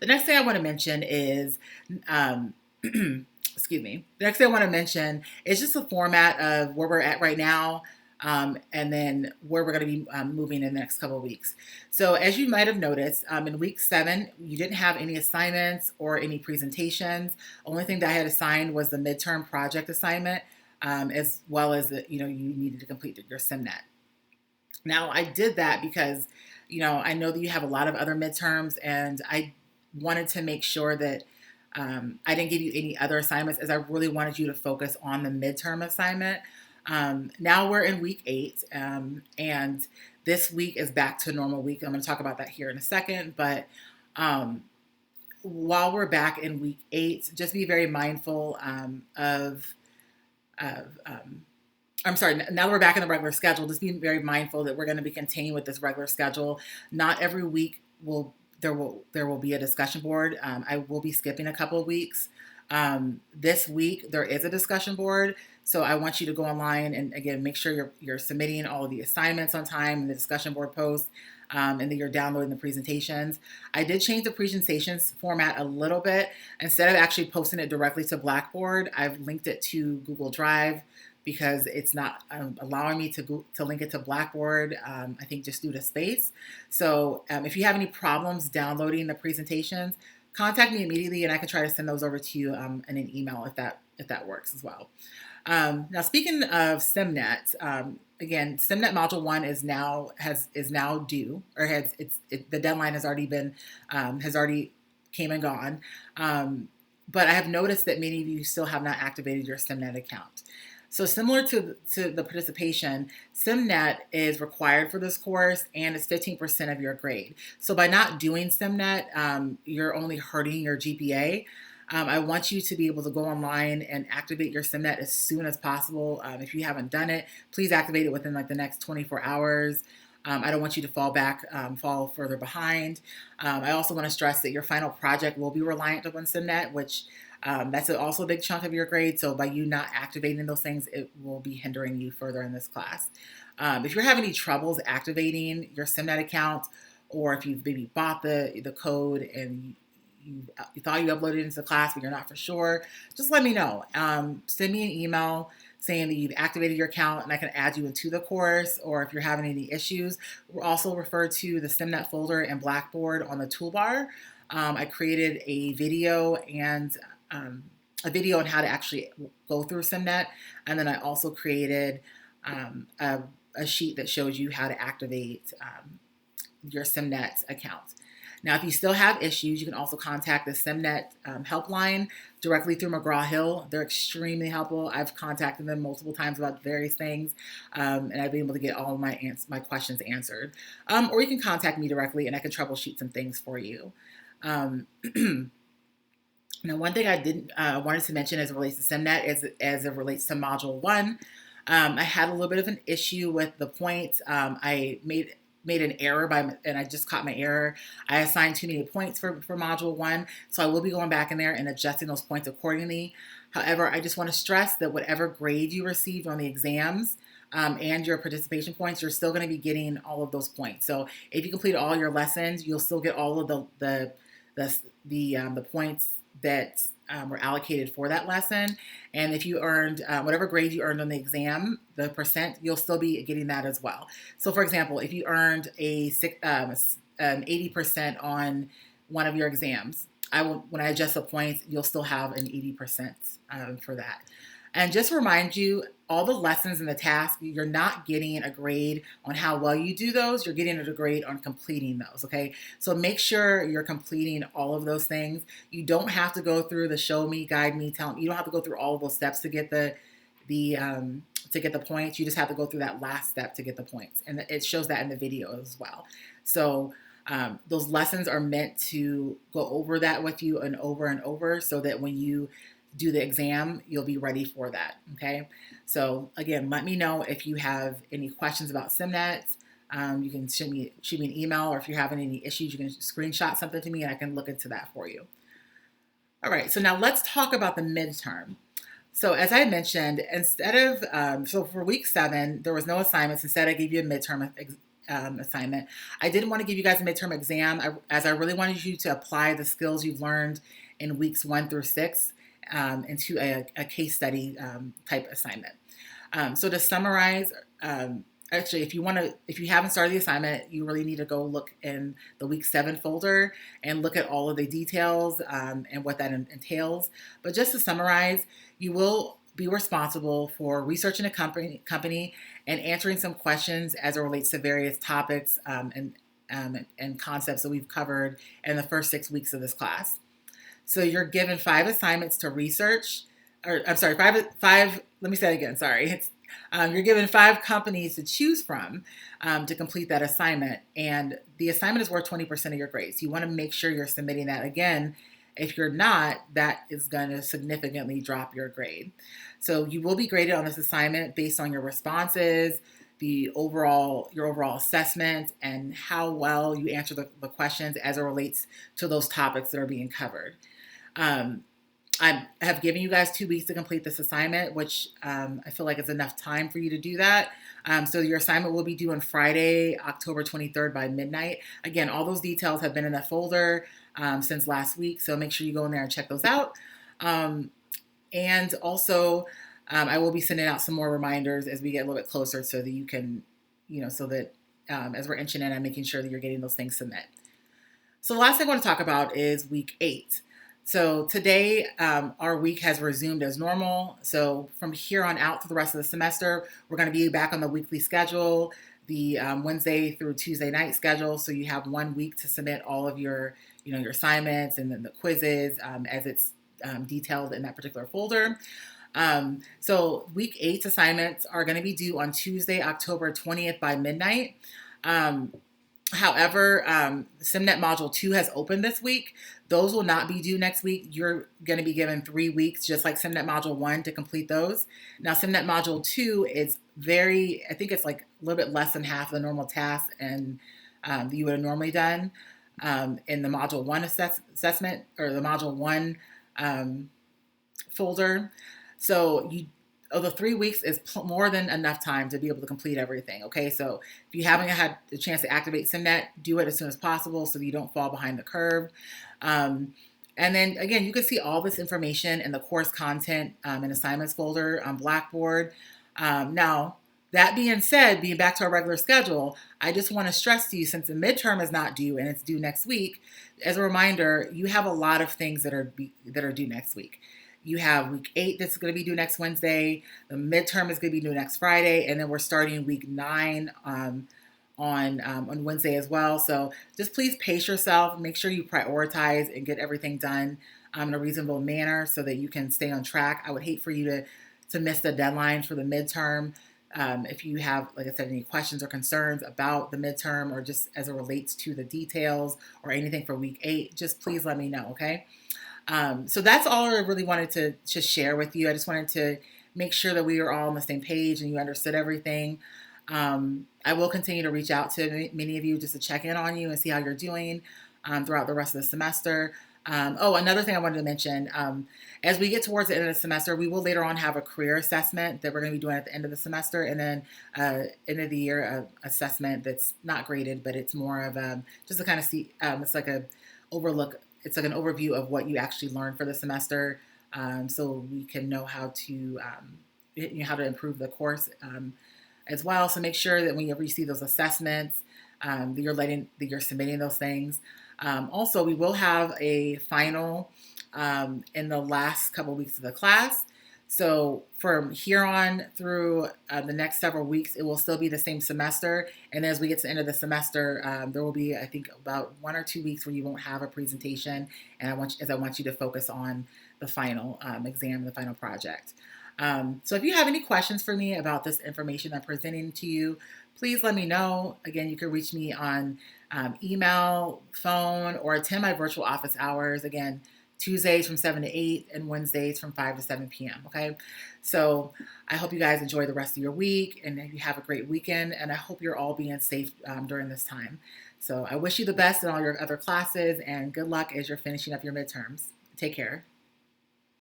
The next thing I want to mention is, um, excuse me. The next thing I want to mention is just the format of where we're at right now, and then where we're going to be moving in the next couple of weeks. So, as you might have noticed, in week 7, you didn't have any assignments or any presentations. Only thing that I had assigned was the midterm project assignment, as well as you needed to complete your SimNet. Now, I did that because, I know that you have a lot of other midterms, and I wanted to make sure that I didn't give you any other assignments, as I really wanted you to focus on the midterm assignment. Now we're in week 8, and this week is back to a normal week. I'm going to talk about that here in a second, but um, while we're back in week 8, just be very mindful of I'm sorry, now that we're back in the regular schedule, just be very mindful that we're going to be continuing with this regular schedule. Not every week there will be a discussion board. I will be skipping a couple of weeks. This week there is a discussion board, so I want you to go online and again make sure you're submitting all of the assignments on time and the discussion board posts, and then you're downloading the presentations. I did change the presentations format a little bit. Instead of actually posting it directly to Blackboard, I've linked it to Google Drive because it's not allowing me to link it to Blackboard, I think just due to space. So if you have any problems downloading the presentations, contact me immediately and I can try to send those over to you in an email if that works as well. Now, speaking of SimNet, again, SimNet Module 1 is now due, or the deadline has already came and gone. But I have noticed that many of you still have not activated your SimNet account. So similar to the participation, SimNet is required for this course, and it's 15% of your grade. So by not doing SimNet, you're only hurting your GPA. I want you to be able to go online and activate your SimNet as soon as possible. If you haven't done it, please activate it within the next 24 hours. I don't want you to fall further behind. I also want to stress that your final project will be reliant upon SimNet, which that's also a big chunk of your grade. So by you not activating those things, it will be hindering you further in this class. If you're having any troubles activating your SimNet account, or if you've maybe bought the code and you thought you uploaded it into the class, but you're not for sure, just let me know. Send me an email saying that you've activated your account and I can add you into the course, or if you're having any issues, we're also referred to the SimNet folder and Blackboard on the toolbar. I created a video on how to actually go through SimNet, and then I also created a sheet that shows you how to activate your SimNet account. Now, if you still have issues, you can also contact the SimNet helpline directly through McGraw-Hill. They're extremely helpful. I've contacted them multiple times about various things, and I've been able to get all of my questions answered. Or you can contact me directly, and I can troubleshoot some things for you. Now, one thing I didn't wanted to mention as it relates to SimNet is as it relates to Module 1. I had a little bit of an issue with the points. I made an error and I just caught my error. I assigned too many points for Module 1, so I will be going back in there and adjusting those points accordingly. However, I just want to stress that whatever grade you received on the exams and your participation points, you're still going to be getting all of those points. So if you complete all your lessons, you'll still get all of the points that were allocated for that lesson. And if you earned whatever grade you earned on the exam, the percent, you'll still be getting that as well. So for example, if you earned an 80% on one of your exams, when I adjust the points, you'll still have an 80% for that. And just to remind you, all the lessons and the tasks, you're not getting a grade on how well you do those. You're getting a grade on completing those, okay? So make sure you're completing all of those things. You don't have to go through the show me, guide me, tell me. You don't have to go through all of those steps to get the points. You just have to go through that last step to get the points. And it shows that in the video as well. So those lessons are meant to go over that with you and over so that when you do the exam, you'll be ready for that, okay? So again, let me know if you have any questions about SimNet. You can shoot me an email, or if you're having any issues, you can screenshot something to me and I can look into that for you. All right, so now let's talk about the midterm. So as I mentioned, instead of, so for week 7, there was no assignments. Instead, I gave you a midterm assignment. I didn't want to give you guys a midterm exam as I really wanted you to apply the skills you've learned in weeks 1 through 6 into a case study type assignment. So to summarize, actually, if you haven't started the assignment, you really need to go look in the week 7 folder and look at all of the details and what that entails. But just to summarize, you will be responsible for researching a company and answering some questions as it relates to various topics and concepts that we've covered in the first 6 weeks of this class. So you're given 5 assignments to research, or I'm sorry, five. Let me say it again. Sorry. You're given 5 companies to choose from to complete that assignment, and the assignment is worth 20% of your grades. You want to make sure you're submitting that. Again, if you're not, that is going to significantly drop your grade. So you will be graded on this assignment based on your responses, your overall assessment, and how well you answer the questions as it relates to those topics that are being covered. I have given you guys 2 weeks to complete this assignment, which I feel like is enough time for you to do that. So your assignment will be due on Friday, October 23rd by midnight. Again, all those details have been in that folder since last week, so make sure you go in there and check those out. And also, I will be sending out some more reminders as we get a little bit closer so that you can, so that as we're inching in, I'm making sure that you're getting those things submit. So the last thing I want to talk about is week 8. So today, our week has resumed as normal. So from here on out for the rest of the semester, we're going to be back on the weekly schedule, the Wednesday through Tuesday night schedule. So you have 1 week to submit all of your, your assignments and then the quizzes as it's detailed in that particular folder. So week 8 assignments are going to be due on Tuesday, October 20th by midnight. However, SimNet Module 2 has opened this week. Those will not be due next week. You're going to be given 3 weeks, just like SimNet Module 1, to complete those. Now, SimNet Module 2 is I think it's like a little bit less than half of the normal tasks and that you would have normally done in the Module 1 assessment or the Module 1 folder. So the 3 weeks is more than enough time to be able to complete everything. Okay, so if you haven't had the chance to activate SimNet, do it as soon as possible so that you don't fall behind the curve. And then again, you can see all this information in the course content and assignments folder on Blackboard. Now, that being said, being back to our regular schedule, I just want to stress to you, since the midterm is not due and it's due next week, as a reminder, you have a lot of things that are due next week. You have week 8 that's going to be due next Wednesday. The midterm is going to be due next Friday. And then we're starting week 9 on Wednesday as well. So just please pace yourself. Make sure you prioritize and get everything done in a reasonable manner so that you can stay on track. I would hate for you to miss the deadline for the midterm. If you have, like I said, any questions or concerns about the midterm or just as it relates to the details or anything for week 8, just please let me know, okay? So that's all I really wanted to just share with you. I just wanted to make sure that we were all on the same page and you understood everything. I will continue to reach out to many of you just to check in on you and see how you're doing throughout the rest of the semester. Another thing I wanted to mention, as we get towards the end of the semester, we will later on have a career assessment that we're going to be doing at the end of the semester, and then end of the year assessment that's not graded, but it's more of just to kind of see, it's like a overlook. It's like an overview of what you actually learned for the semester, so we can know how to improve the course as well. So make sure that when you receive those assessments, that you're submitting those things. Also, we will have a final in the last couple of weeks of the class. So from here on through the next several weeks, it will still be the same semester. And as we get to the end of the semester, there will be, I think, about 1 or 2 weeks where you won't have a presentation. And I want you to focus on the final exam, the final project. So if you have any questions for me about this information I'm presenting to you, please let me know. Again, you can reach me on email, phone, or attend my virtual office hours. Again, Tuesdays from 7 to 8 and Wednesdays from 5 to 7 p.m. Okay, so I hope you guys enjoy the rest of your week and you have a great weekend. And I hope you're all being safe during this time. So I wish you the best in all your other classes and good luck as you're finishing up your midterms. Take care.